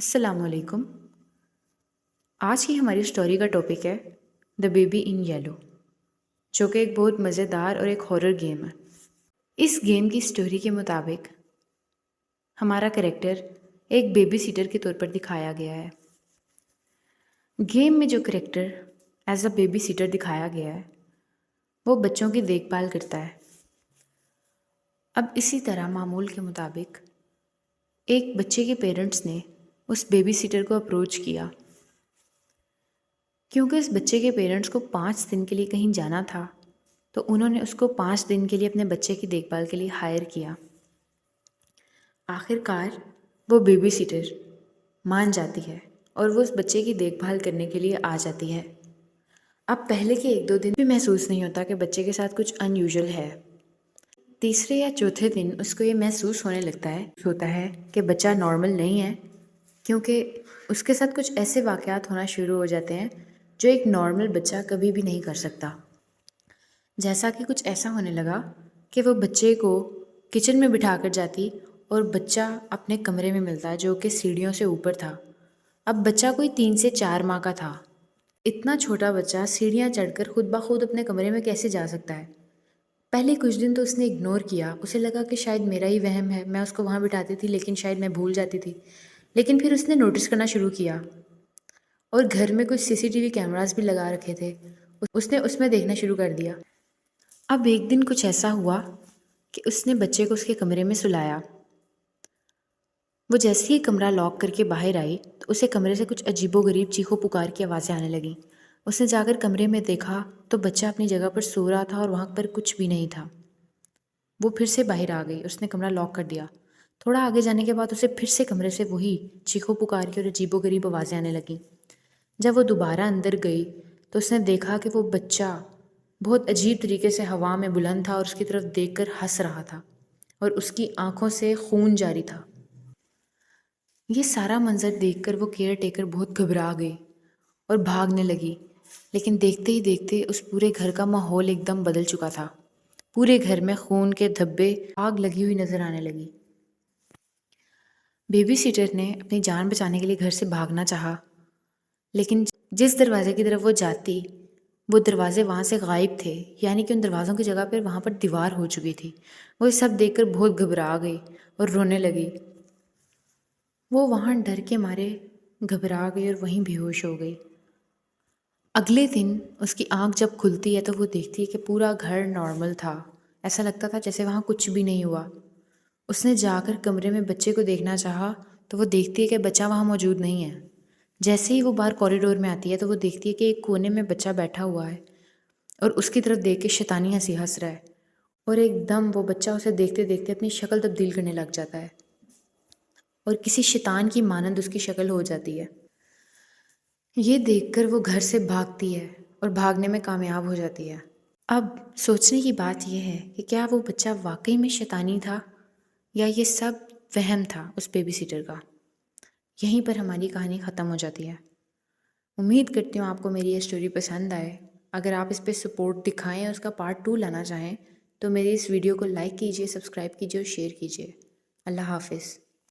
السلام علیکم۔ آج کی ہماری اسٹوری کا ٹاپک ہے دا بیبی ان یلو، جو کہ ایک بہت مزیدار اور ایک ہارر گیم ہے۔ اس گیم کی اسٹوری کے مطابق ہمارا کریکٹر ایک بیبی سیٹر کے طور پر دکھایا گیا ہے۔ گیم میں جو character as a baby sitter دکھایا گیا ہے وہ بچوں کی دیکھ بھال کرتا ہے۔ اب اسی طرح معمول کے مطابق ایک بچے کے پیرنٹس نے اس بیبی سیٹر کو اپروچ کیا، کیونکہ اس بچے کے پیرنٹس کو 5 دن کے لیے کہیں جانا تھا، تو انہوں نے اس کو 5 دن کے لیے اپنے بچے کی دیکھ بھال کے لیے ہائر کیا۔ آخر کار وہ بیبی سیٹر مان جاتی ہے اور وہ اس بچے کی دیکھ بھال کرنے کے لیے آ جاتی ہے۔ اب پہلے کے 1-2 دن بھی محسوس نہیں ہوتا کہ بچے کے ساتھ کچھ ان یوزول ہے۔ تیسرے یا چوتھے دن اس کو یہ محسوس ہونے لگتا ہے کہ بچہ نارمل نہیں ہے، کیونکہ اس کے ساتھ کچھ ایسے واقعات ہونا شروع ہو جاتے ہیں جو ایک نارمل بچہ کبھی بھی نہیں کر سکتا۔ جیسا کہ کچھ ایسا ہونے لگا کہ وہ بچے کو کچن میں بٹھا کر جاتی اور بچہ اپنے کمرے میں ملتا جو کہ سیڑھیوں سے اوپر تھا۔ اب بچہ کوئی 3 سے 4 ماہ کا تھا۔ اتنا چھوٹا بچہ سیڑھیاں چڑھ کر خود بخود اپنے کمرے میں کیسے جا سکتا ہے؟ پہلے کچھ دن تو اس نے اگنور کیا، اسے لگا کہ شاید میرا ہی وہم ہے، میں اس کو وہاں بٹھاتی تھی لیکن شاید میں بھول جاتی تھی۔ لیکن پھر اس نے نوٹس کرنا شروع کیا، اور گھر میں کچھ CCTV کیمراز بھی لگا رکھے تھے، اس نے اس میں دیکھنا شروع کر دیا۔ اب ایک دن کچھ ایسا ہوا کہ اس نے بچے کو اس کے کمرے میں سلایا۔ وہ جیسے ہی کمرہ لاک کر کے باہر آئی تو اسے کمرے سے کچھ عجیب و غریب چیخو پکار کی آوازیں آنے لگیں۔ اس نے جا کر کمرے میں دیکھا تو بچہ اپنی جگہ پر سو رہا تھا اور وہاں پر کچھ بھی نہیں تھا۔ وہ پھر سے باہر آ گئی، اس نے کمرہ لاک کر دیا۔ تھوڑا آگے جانے کے بعد اسے پھر سے کمرے سے وہی چیخو پکار کی اور عجیب و غریب آوازیں آنے لگیں۔ جب وہ دوبارہ اندر گئی تو اس نے دیکھا کہ وہ بچہ بہت عجیب طریقے سے ہوا میں بلند تھا اور اس کی طرف دیکھ کر ہنس رہا تھا اور اس کی آنکھوں سے خون جاری تھا۔ یہ سارا منظر دیکھ کر وہ کیئر ٹیکر بہت گھبرا گئی اور بھاگنے لگی، لیکن دیکھتے ہی دیکھتے اس پورے گھر کا ماحول ایک دم بدل چکا تھا۔ پورے گھر میں خون کے دھبے، آگ لگی ہوئی نظر آنے لگی۔ بیبی سیٹر نے اپنی جان بچانے کے لیے گھر سے بھاگنا چاہا، لیکن جس دروازے کی طرف وہ جاتی وہ دروازے وہاں سے غائب تھے، یعنی کہ ان دروازوں کی جگہ پر وہاں پر دیوار ہو چکی تھی۔ وہ یہ سب دیکھ کر بہت گھبرا گئی اور رونے لگی۔ وہ وہاں ڈر کے مارے گھبرا گئی اور وہیں بے ہوش ہو گئی۔ اگلے دن اس کی آنکھ جب کھلتی ہے تو وہ دیکھتی ہے کہ پورا گھر نارمل تھا، ایسا لگتا تھا جیسے وہاں کچھ بھی نہیں ہوا۔ اس نے جا کر کمرے میں بچے کو دیکھنا چاہا تو وہ دیکھتی ہے کہ بچہ وہاں موجود نہیں ہے۔ جیسے ہی وہ باہر کوریڈور میں آتی ہے تو وہ دیکھتی ہے کہ ایک کونے میں بچہ بیٹھا ہوا ہے اور اس کی طرف دیکھ کے شیطانی ہنسی ہنس رہا ہے، اور ایک دم وہ بچہ اسے دیکھتے دیکھتے اپنی شکل تبدیل کرنے لگ جاتا ہے اور کسی شیطان کی مانند اس کی شکل ہو جاتی ہے۔ یہ دیکھ کر وہ گھر سے بھاگتی ہے اور بھاگنے میں کامیاب ہو جاتی ہے۔ اب سوچنے کی بات یہ ہے کہ کیا وہ بچہ واقعی میں شیطانی تھا یا یہ سب وہم تھا اس بیبی سیٹر کا؟ یہیں پر ہماری کہانی ختم ہو جاتی ہے۔ امید کرتی ہوں آپ کو میری یہ سٹوری پسند آئے۔ اگر آپ اس پہ سپورٹ دکھائیں اور اس کا پارٹ 2 لانا چاہیں تو میری اس ویڈیو کو لائک کیجیے، سبسکرائب کیجیے اور شیئر کیجیے۔ اللہ حافظ۔